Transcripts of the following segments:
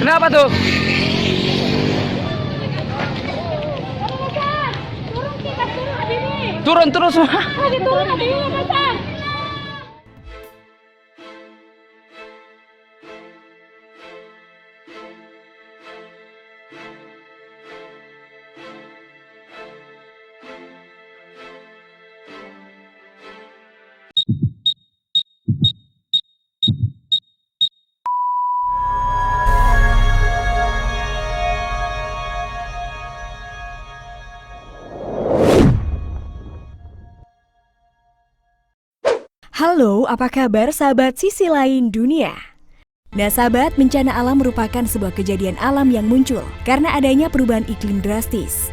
Kenapa tuh? Turun terus. Lagi turun Habibi, Mas. Halo, apa kabar sahabat sisi lain dunia? Nah sahabat, bencana alam merupakan sebuah kejadian alam yang muncul karena adanya perubahan iklim drastis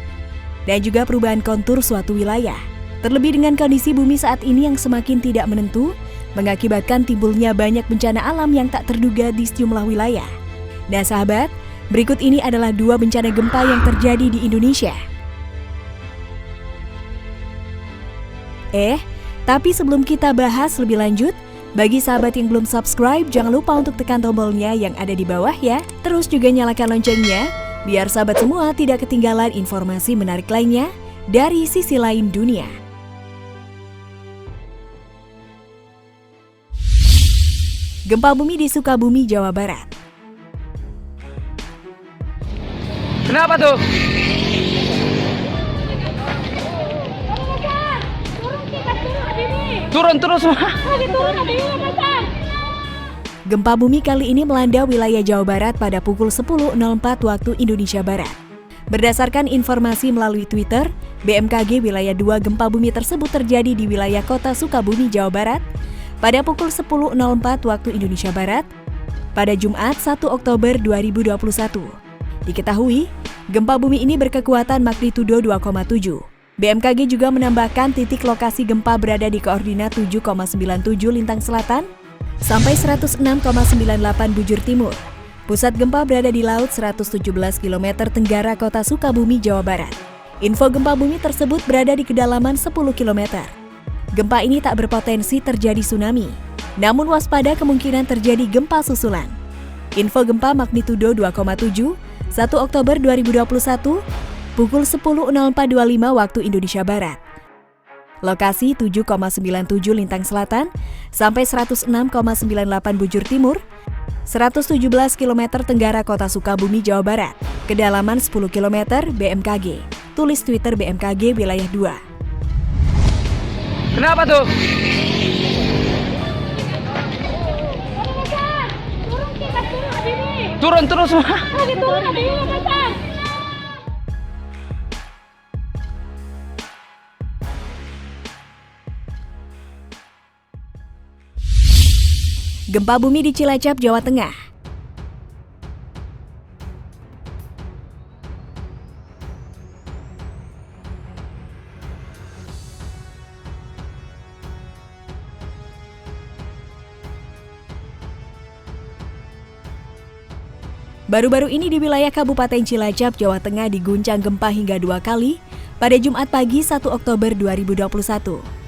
dan juga perubahan kontur suatu wilayah. Terlebih dengan kondisi bumi saat ini yang semakin tidak menentu, mengakibatkan timbulnya banyak bencana alam yang tak terduga di sejumlah wilayah. Nah sahabat, berikut ini adalah 2 bencana gempa yang terjadi di Indonesia. Tapi sebelum kita bahas lebih lanjut, bagi sahabat yang belum subscribe, jangan lupa untuk tekan tombolnya yang ada di bawah ya. Terus juga nyalakan loncengnya, biar sahabat semua tidak ketinggalan informasi menarik lainnya dari sisi lain dunia. Gempa bumi di Sukabumi, Jawa Barat. Kenapa tuh? Turun terus. Lagi turun Habibi, Mas. Gempa bumi kali ini melanda wilayah Jawa Barat pada pukul 10.04 waktu Indonesia Barat. Berdasarkan informasi melalui Twitter, BMKG wilayah 2 gempa bumi tersebut terjadi di wilayah kota Sukabumi, Jawa Barat pada pukul 10.04 waktu Indonesia Barat pada Jumat 1 Oktober 2021. Diketahui, gempa bumi ini berkekuatan magnitudo 2,7. BMKG juga menambahkan titik lokasi gempa berada di koordinat 7,97 lintang selatan sampai 106,98 bujur timur. Pusat gempa berada di laut 117 km tenggara kota Sukabumi, Jawa Barat. Info gempa bumi tersebut berada di kedalaman 10 km. Gempa ini tak berpotensi terjadi tsunami, namun waspada kemungkinan terjadi gempa susulan. Info gempa magnitudo 2,7, 1 Oktober 2021, pukul 10.04.25 waktu Indonesia Barat. Lokasi 7,97 lintang selatan sampai 106,98 bujur timur, 117 km tenggara kota Sukabumi, Jawa Barat. Kedalaman 10 km BMKG. Tulis Twitter BMKG wilayah 2. Kenapa tuh? Turun terus. Lagi turun Habibi, Mas. Gempa bumi di Cilacap, Jawa Tengah. Baru-baru ini di wilayah Kabupaten Cilacap, Jawa Tengah diguncang gempa hingga 2 kali pada Jumat pagi 1 Oktober 2021.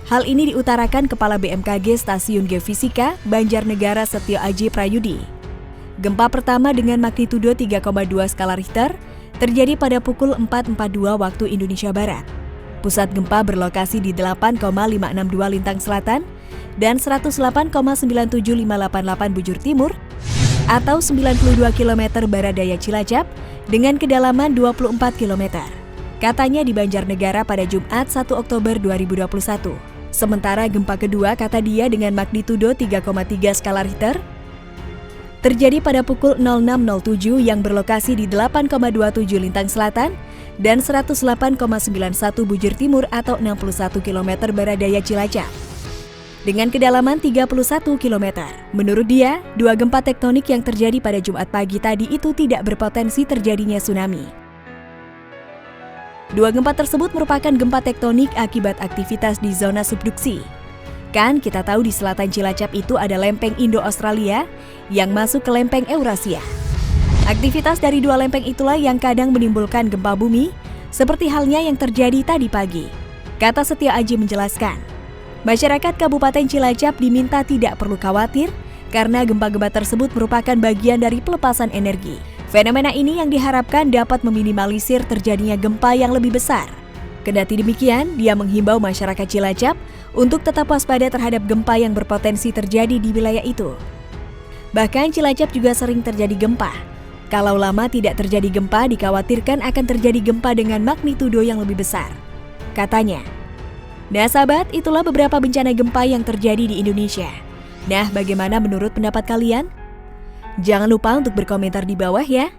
Hal ini diutarakan Kepala BMKG Stasiun Geofisika Banjarnegara Setio Aji Prayudi. Gempa pertama dengan magnitudo 3,2 skala Richter terjadi pada pukul 4.42 waktu Indonesia Barat. Pusat gempa berlokasi di 8,562 lintang selatan dan 108,97588 bujur timur atau 92 km barat daya Cilacap dengan kedalaman 24 km. Katanya di Banjarnegara pada Jumat 1 Oktober 2021. Sementara gempa kedua kata dia dengan magnitudo 3,3 skala Richter terjadi pada pukul 06.07 yang berlokasi di 8,27 lintang selatan dan 108,91 bujur timur atau 61 km barat daya Cilacap dengan kedalaman 31 km. Menurut dia, 2 gempa tektonik yang terjadi pada Jumat pagi tadi itu tidak berpotensi terjadinya tsunami. 2 gempa tersebut merupakan gempa tektonik akibat aktivitas di zona subduksi. Kan kita tahu di selatan Cilacap itu ada lempeng Indo-Australia yang masuk ke lempeng Eurasia. Aktivitas dari 2 lempeng itulah yang kadang menimbulkan gempa bumi, seperti halnya yang terjadi tadi pagi. Kata Setio Aji menjelaskan, masyarakat Kabupaten Cilacap diminta tidak perlu khawatir karena gempa-gempa tersebut merupakan bagian dari pelepasan energi. Fenomena ini yang diharapkan dapat meminimalisir terjadinya gempa yang lebih besar. Kendati demikian, dia menghimbau masyarakat Cilacap untuk tetap waspada terhadap gempa yang berpotensi terjadi di wilayah itu. Bahkan Cilacap juga sering terjadi gempa. Kalau lama tidak terjadi gempa, dikhawatirkan akan terjadi gempa dengan magnitudo yang lebih besar, katanya. Nah sahabat, itulah beberapa bencana gempa yang terjadi di Indonesia. Nah, bagaimana menurut pendapat kalian? Jangan lupa untuk berkomentar di bawah ya.